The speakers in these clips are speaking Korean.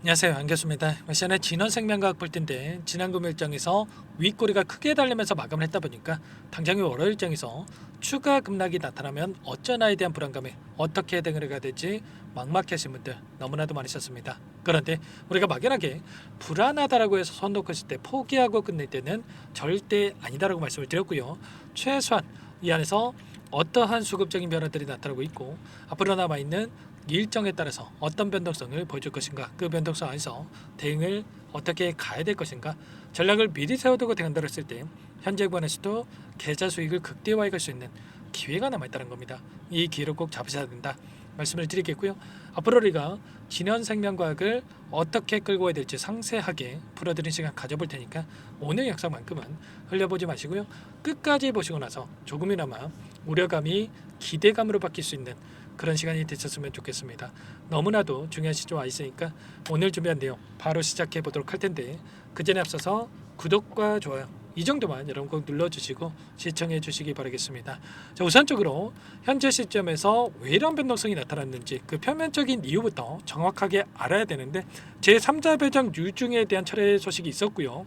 안녕하세요, 안교수입니다. 시간에 진원생명과학 볼 텐데 지난 금요일장에서 윗꼬리가 크게 달리면서 마감을 했다 보니까 당장의 월요일장에서 추가 급락이 나타나면 어쩌나에 대한 불안감에 어떻게 대응을 해야 될지 막막해하신 분들 너무나도 많으셨습니다. 그런데 우리가 막연하게 불안하다라고 해서 손 놓고 있을 때 포기하고 끝낼 때는 절대 아니다라고 말씀을 드렸고요. 최소한 이 안에서 어떠한 수급적인 변화들이 나타나고 있고 앞으로 남아있는 일정에 따라서 어떤 변동성을 보여줄 것인가, 그 변동성 안에서 대응을 어떻게 가야 될 것인가, 전략을 미리 세워두고 대응한다고 했을 때 현재 구간에서도 계좌 수익을 극대화해 갈 수 있는 기회가 남아있다는 겁니다. 이 기회를 꼭 잡으셔야 된다 말씀을 드리겠고요. 앞으로 우리가 진현생명과학을 어떻게 끌고 가야 될지 상세하게 풀어드리는 시간 가져볼 테니까 오늘 영상만큼은 흘려보지 마시고요. 끝까지 보시고 나서 조금이나마 우려감이 기대감으로 바뀔 수 있는 그런 시간이 되셨으면 좋겠습니다. 너무나도 중요한 시점 와 있으니까 오늘 준비한 내용 바로 시작해 보도록 할 텐데 그 전에 앞서서 구독과 좋아요 이 정도만 여러분 꼭 눌러주시고 시청해 주시기 바라겠습니다. 자, 우선적으로 현재 시점에서 왜 이런 변동성이 나타났는지 그 표면적인 이유부터 정확하게 알아야 되는데 제3자 배정 유증에 대한 철회 소식이 있었고요.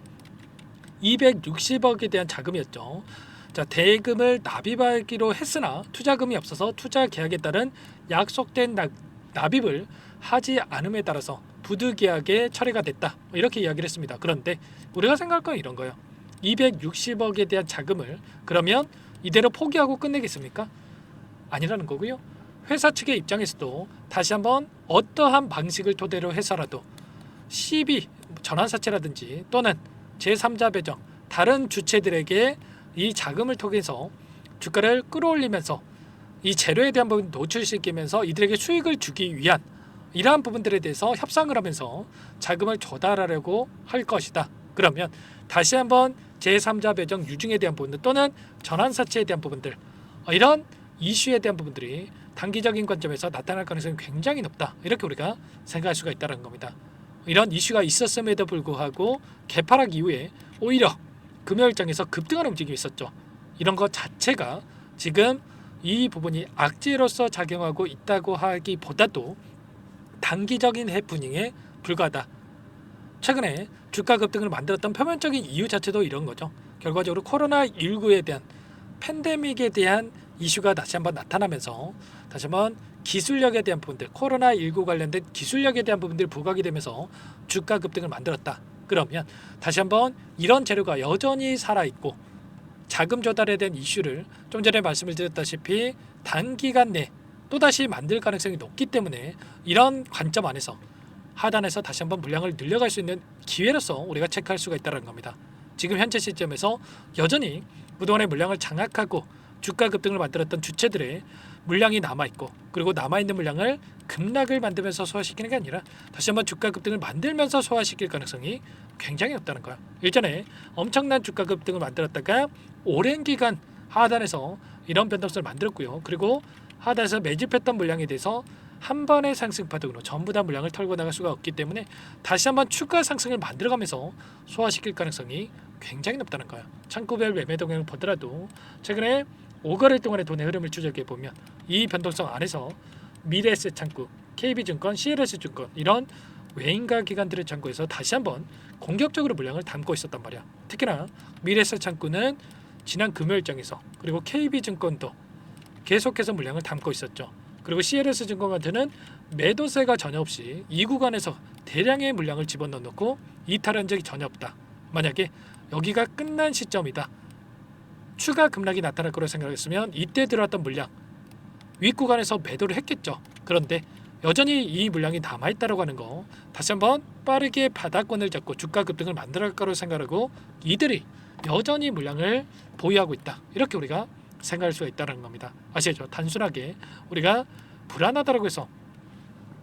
260억에 대한 자금이었죠. 자, 대금을 납입하기로 했으나 투자금이 없어서 투자 계약에 따른 약속된 납입을 하지 않음에 따라서 부득 계약에 철회가 됐다. 이렇게 이야기를 했습니다. 그런데 우리가 생각할 건 이런 거예요. 260억에 대한 자금을 그러면 이대로 포기하고 끝내겠습니까? 아니라는 거고요. 회사 측의 입장에서도 다시 한번 어떠한 방식을 토대로 해서라도 시비, 전환사채라든지 또는 제3자 배정, 다른 주체들에게 이 자금을 통해서 주가를 끌어올리면서 이 재료에 대한 부분 노출시키면서 이들에게 수익을 주기 위한 이러한 부분들에 대해서 협상을 하면서 자금을 조달하려고 할 것이다. 그러면 다시 한번 제3자 배정 유증에 대한 부분들 또는 전환사채에 대한 부분들 이런 이슈에 대한 부분들이 단기적인 관점에서 나타날 가능성이 굉장히 높다. 이렇게 우리가 생각할 수가 있다는 겁니다. 이런 이슈가 있었음에도 불구하고 개파락 이후에 오히려 금요일장에서 급등하는 움직임이 있었죠. 이런 것 자체가 지금 이 부분이 악재로서 작용하고 있다고 하기보다도 단기적인 해프닝에 불과하다. 최근에 주가 급등을 만들었던 표면적인 이유 자체도 이런 거죠. 결과적으로 코로나19에 대한 팬데믹에 대한 이슈가 다시 한번 나타나면서 다시 한번 기술력에 대한 부분들, 코로나19 관련된 기술력에 대한 부분들이 부각이 되면서 주가 급등을 만들었다. 그러면 다시 한번 이런 재료가 여전히 살아있고 자금 조달에 대한 이슈를 좀 전에 말씀을 드렸다시피 단기간 내 또다시 만들 가능성이 높기 때문에 이런 관점 안에서 하단에서 다시 한번 물량을 늘려갈 수 있는 기회로서 우리가 체크할 수가 있다는 겁니다. 지금 현재 시점에서 여전히 그동안의 물량을 장악하고 주가 급등을 만들었던 주체들의 물량이 남아있고 그리고 남아있는 물량을 급락을 만들면서 소화시키는 게 아니라 다시 한번 주가 급등을 만들면서 소화시킬 가능성이 굉장히 높다는 거야. 일전에 엄청난 주가 급등을 만들었다가 오랜 기간 하단에서 이런 변동성을 만들었고요. 그리고 하단에서 매집했던 물량에 대해서 한 번의 상승 파동으로 전부 다 물량을 털고 나갈 수가 없기 때문에 다시 한번 추가 상승을 만들어가면서 소화시킬 가능성이 굉장히 높다는 거야. 창구별 매매 동향을 보더라도 최근에 5거래 동안의 돈의 흐름을 추적해 보면 이 변동성 안에서 미래에셋 창구, KB증권, CLS증권 이런 외인가 기관들의 창구에서 다시 한번 공격적으로 물량을 담고 있었단 말이야. 특히나 미래에셋 창구는 지난 금요일장에서 그리고 KB증권도 계속해서 물량을 담고 있었죠. 그리고 CLS증권 같은 매도세가 전혀 없이 이 구간에서 대량의 물량을 집어넣고 이탈한 적이 전혀 없다. 만약에 여기가 끝난 시점이다. 추가 급락이 나타날 거라고 생각했으면 이때 들어왔던 물량 윗구간에서 매도를 했겠죠. 그런데 여전히 이 물량이 남아있다고 하는 거 다시 한번 빠르게 바닥권을 잡고 주가 급등을 만들어갈 거라고 생각하고 이들이 여전히 물량을 보유하고 있다. 이렇게 우리가 생각할 수가 있다는 겁니다. 아시죠? 단순하게 우리가 불안하다고 해서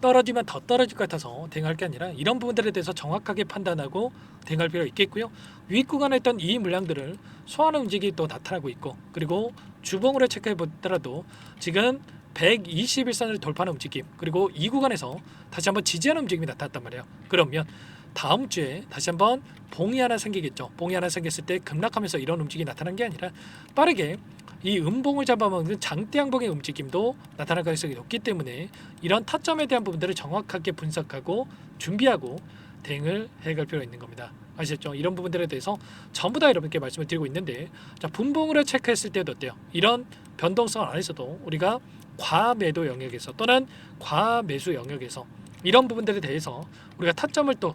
떨어지면 더 떨어질 것 같아서 대응할 게 아니라 이런 부분들에 대해서 정확하게 판단하고 대응할 필요가 있겠고요. 윗구간에 있던 이 물량들을 소화하는 움직임이 또 나타나고 있고 그리고 주봉으로 체크해 보더라도 지금 121선을 돌파하는 움직임 그리고 이 구간에서 다시 한번 지지하는 움직임이 나타났단 말이에요. 그러면 다음 주에 다시 한번 봉이 하나 생기겠죠. 봉이 하나 생겼을 때 급락하면서 이런 움직임이 나타난 게 아니라 빠르게 이 음봉을 잡아먹는 장대양봉의 움직임도 나타날 가능성이 높기 때문에 이런 타점에 대한 부분들을 정확하게 분석하고 준비하고 대응을 해갈 필요가 있는 겁니다. 아시겠죠? 이런 부분들에 대해서 전부 다 여러분께 말씀을 드리고 있는데, 자, 분봉으로 체크했을 때도 어때요? 이런 변동성 안에서도 우리가 과매도 영역에서 또는 과매수 영역에서 이런 부분들에 대해서 우리가 타점을 또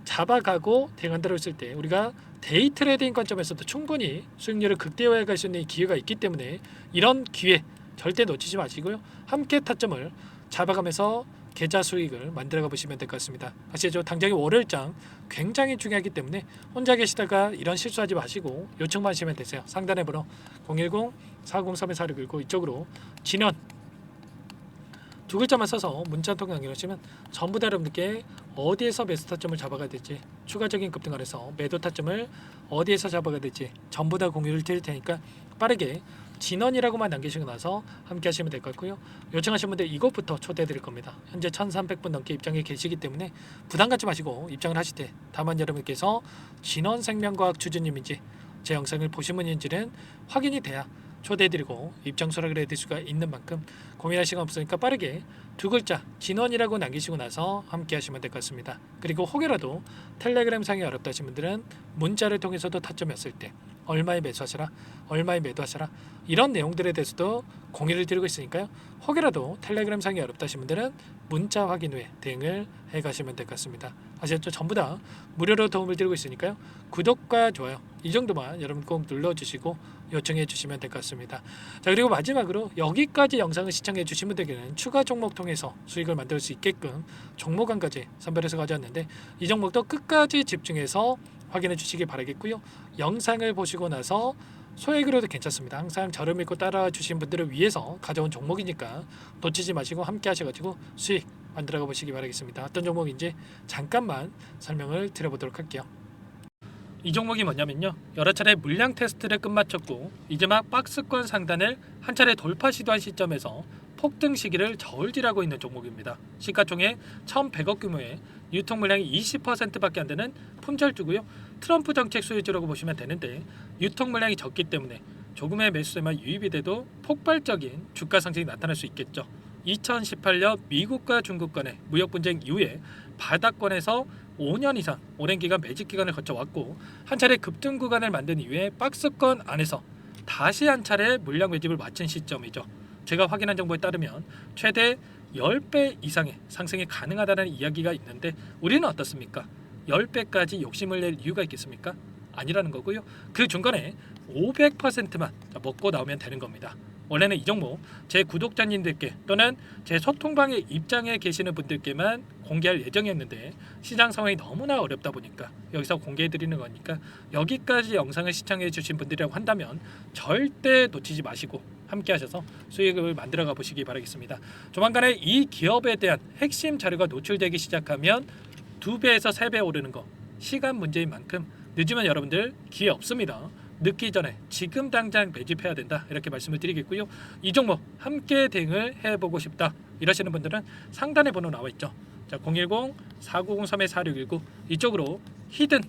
잡아가고 대응한다고 했을 때 우리가 데이 트레이딩 관점에서도 충분히 수익률을 극대화해 갈 수 있는 기회가 있기 때문에 이런 기회 절대 놓치지 마시고요. 함께 타점을 잡아가면서 계좌 수익을 만들어가 보시면 될 것 같습니다. 아시죠? 당장의 월요일장 굉장히 중요하기 때문에 혼자 계시다가 이런 실수하지 마시고 요청만 하시면 되세요. 상단에 번호 010-403-4619 이쪽으로 진원 두 글자만 써서 문자 통해 남겨주시면 전부 다 여러분들께 어디에서 매수 타점을 잡아가야 될지, 추가적인 급등 안에서 매도 타점을 어디에서 잡아가야 될지 전부 다 공유를 드릴 테니까 빠르게 진원이라고만 남기시고 나서 함께 하시면 될 것 같고요. 요청하신 분들 이것부터 초대해 드릴 겁니다. 현재 1300분 넘게 입장에 계시기 때문에 부담 갖지 마시고 입장을 하실 때 다만 여러분께서 진원생명과학 주주님인지 제 영상을 보신 분인지는 확인이 돼야 초대해드리고 입장 수락을 해드릴 수가 있는 만큼 고민할 시간 없으니까 빠르게 두 글자 진원이라고 남기시고 나서 함께 하시면 될 것 같습니다. 그리고 혹여라도 텔레그램 상이 어렵다 하신 분들은 문자를 통해서도 타점이었을 때 얼마에 매수하셔라, 얼마에 매도하셔라, 이런 내용들에 대해서도 공유를 드리고 있으니까요. 혹여라도 텔레그램 상이 어렵다 하신 분들은 문자 확인 후에 대응을 해가시면 될 것 같습니다. 아시겠죠? 전부 다 무료로 도움을 드리고 있으니까요. 구독과 좋아요 이 정도만 여러분 꼭 눌러주시고 요청해 주시면 될 것 같습니다. 자, 그리고 마지막으로 여기까지 영상을 시청해 주신 분들께는 추가 종목 통해서 수익을 만들 수 있게끔 종목 한 가지 선별해서 가져왔는데, 이 종목도 끝까지 집중해서 확인해 주시기 바라겠고요. 영상을 보시고 나서 소액으로도 괜찮습니다. 항상 저를 믿고 따라와 주신 분들을 위해서 가져온 종목이니까 놓치지 마시고 함께 하셔가지고 수익 만들어 보시기 바라겠습니다. 어떤 종목인지 잠깐만 설명을 드려보도록 할게요. 이 종목이 뭐냐면요, 여러 차례 물량 테스트를 끝마쳤고 이제 막 박스권 상단을 한 차례 돌파 시도한 시점에서 폭등 시기를 저울질하고 있는 종목입니다. 시가총액 1,100억 규모의 유통 물량이 20%밖에 안 되는 품절주고요. 트럼프 정책 수혜주라고 보시면 되는데, 유통 물량이 적기 때문에 조금의 매수세만 유입이 돼도 폭발적인 주가 상승이 나타날 수 있겠죠. 2018년 미국과 중국 간의 무역 분쟁 이후에 바닥권에서 5년 이상 오랜 기간 매집 기간을 거쳐왔고 한 차례 급등 구간을 만든 이후에 박스권 안에서 다시 한 차례 물량 매집을 마친 시점이죠. 제가 확인한 정보에 따르면 최대 10배 이상의 상승이 가능하다는 이야기가 있는데 우리는 어떻습니까? 10배까지 욕심을 낼 이유가 있겠습니까? 아니라는 거고요. 그 중간에 500%만 먹고 나오면 되는 겁니다. 원래는 이 종목 제 구독자님들께 또는 제 소통방에 입장에 계시는 분들께만 공개할 예정이었는데 시장 상황이 너무나 어렵다 보니까 여기서 공개해드리는 거니까 여기까지 영상을 시청해 주신 분들이라고 한다면 절대 놓치지 마시고 함께 하셔서 수익을 만들어가 보시기 바라겠습니다. 조만간에 이 기업에 대한 핵심 자료가 노출되기 시작하면 2배에서 3배 오르는 거 시간 문제인 만큼 늦으면 여러분들 기회 없습니다. 늦기 전에 지금 당장 매집해야 된다, 이렇게 말씀을 드리겠고요. 이 종목 함께 대응을 해보고 싶다 이러시는 분들은 상단에 번호 나와 있죠. 자, 010-4903-4619 이쪽으로 히든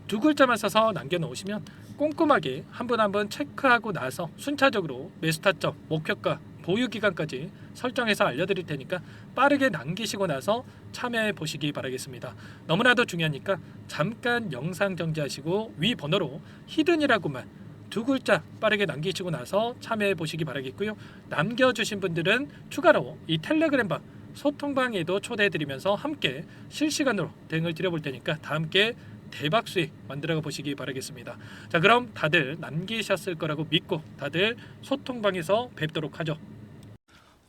두 글자만 써서 남겨놓으시면 꼼꼼하게 한 분 한 분 체크하고 나서 순차적으로 매수 타점, 목표가, 보유 기간까지 설정해서 알려드릴 테니까 빠르게 남기시고 나서 참여해 보시기 바라겠습니다. 너무나도 중요하니까 잠깐 영상 정지하시고 위 번호로 히든이라고만 두 글자 빠르게 남기시고 나서 참여해 보시기 바라겠고요. 남겨주신 분들은 추가로 이 텔레그램방 소통방에도 초대해 드리면서 함께 실시간으로 대응을 드려볼 테니까 다 함께 대박 수익 만들어 보시기 바라겠습니다. 자, 그럼 다들 남기셨을 거라고 믿고 다들 소통방에서 뵙도록 하죠.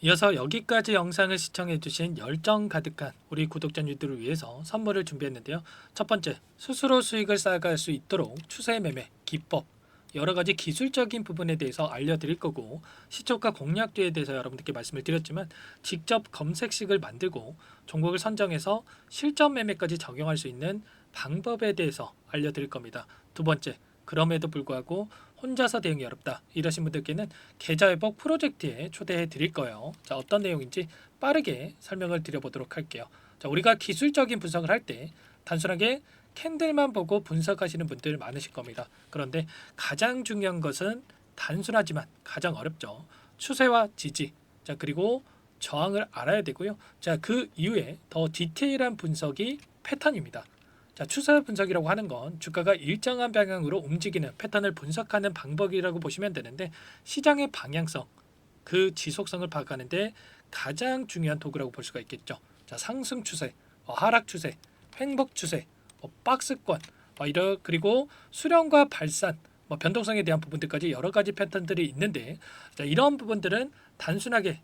이어서 여기까지 영상을 시청해주신 열정 가득한 우리 구독자님들을 위해서 선물을 준비했는데요. 첫 번째, 스스로 수익을 쌓아갈 수 있도록 추세 매매 기법, 여러 가지 기술적인 부분에 대해서 알려드릴 거고, 시초가 공략도에 대해서 여러분들께 말씀을 드렸지만 직접 검색식을 만들고 종목을 선정해서 실전 매매까지 적용할 수 있는 방법에 대해서 알려드릴 겁니다. 두 번째, 그럼에도 불구하고 혼자서 대응이 어렵다 이러신 분들께는 계좌회복 프로젝트에 초대해 드릴 거예요. 자, 어떤 내용인지 빠르게 설명을 드려보도록 할게요. 자, 우리가 기술적인 분석을 할 때 단순하게 캔들만 보고 분석하시는 분들 많으실 겁니다. 그런데 가장 중요한 것은 단순하지만 가장 어렵죠. 추세와 지지, 자 그리고 저항을 알아야 되고요. 자 그 이후에 더 디테일한 분석이 패턴입니다. 자 추세 분석이라고 하는 건 주가가 일정한 방향으로 움직이는 패턴을 분석하는 방법이라고 보시면 되는데, 시장의 방향성, 그 지속성을 파악하는데 가장 중요한 도구라고 볼 수가 있겠죠. 자 상승 추세, 하락 추세, 횡복 추세, 박스권, 그리고 수렴과 발산, 변동성에 대한 부분들까지 여러 가지 패턴들이 있는데, 자, 이런 부분들은 단순하게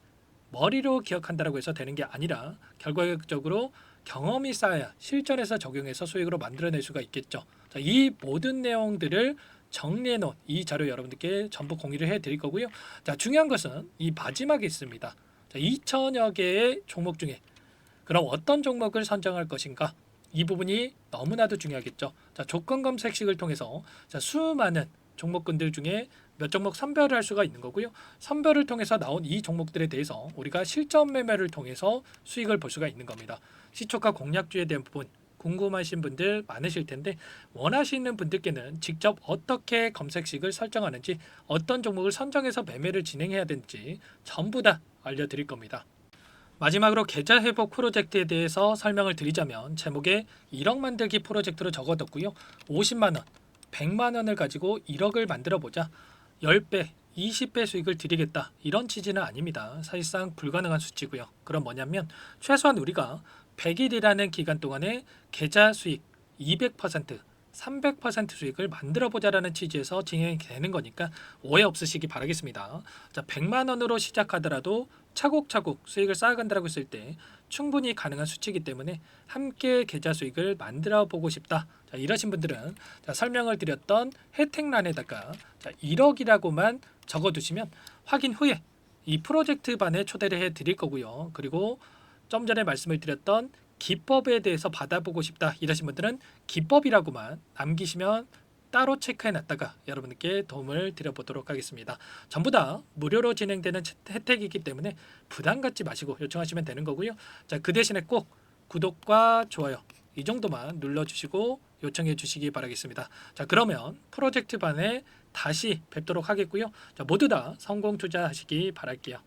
머리로 기억한다고 해서 되는 게 아니라 결과적으로 경험이 쌓아야 실전에서 적용해서 수익으로 만들어낼 수가 있겠죠. 자, 이 모든 내용들을 정리해 놓은 이 자료 여러분들께 전부 공유를 해 드릴 거고요. 자, 중요한 것은 이 마지막에 있습니다. 자, 2천여 개의 종목 중에 그럼 어떤 종목을 선정할 것인가? 이 부분이 너무나도 중요하겠죠. 자, 조건 검색식을 통해서 자, 수많은 종목군들 중에 몇 종목 선별을 할 수가 있는 거고요. 선별을 통해서 나온 이 종목들에 대해서 우리가 실전 매매를 통해서 수익을 볼 수가 있는 겁니다. 시초가 공략주에 대한 부분 궁금하신 분들 많으실 텐데, 원하시는 분들께는 직접 어떻게 검색식을 설정하는지, 어떤 종목을 선정해서 매매를 진행해야 되는지 전부 다 알려드릴 겁니다. 마지막으로 계좌 회복 프로젝트에 대해서 설명을 드리자면, 제목에 1억 만들기 프로젝트로 적어뒀고요. 50만 원, 100만 원을 가지고 1억을 만들어 보자. 10배, 20배 수익을 드리겠다. 이런 취지는 아닙니다. 사실상 불가능한 수치고요. 그럼 뭐냐면 최소한 우리가 100일이라는 기간 동안에 계좌 수익 200%, 300% 수익을 만들어 보자라는 취지에서 진행이 되는 거니까 오해 없으시기 바라겠습니다. 자, 100만 원으로 시작하더라도 차곡차곡 수익을 쌓아간다고 했을 때 충분히 가능한 수치이기 때문에 함께 계좌 수익을 만들어 보고 싶다. 자, 이러신 분들은 자, 설명을 드렸던 혜택란에다가 자, 1억이라고만 적어두시면 확인 후에 이 프로젝트 반에 초대를 해 드릴 거고요. 그리고 좀 전에 말씀을 드렸던 기법에 대해서 받아보고 싶다 이러신 분들은 기법이라고만 남기시면 따로 체크해 놨다가 여러분께 도움을 드려보도록 하겠습니다. 전부 다 무료로 진행되는 혜택이기 때문에 부담 갖지 마시고 요청하시면 되는 거고요. 자, 그 대신에 꼭 구독과 좋아요 이 정도만 눌러주시고 요청해 주시기 바라겠습니다. 자, 그러면 프로젝트 반에 다시 뵙도록 하겠고요. 자, 모두 다 성공 투자하시기 바랄게요.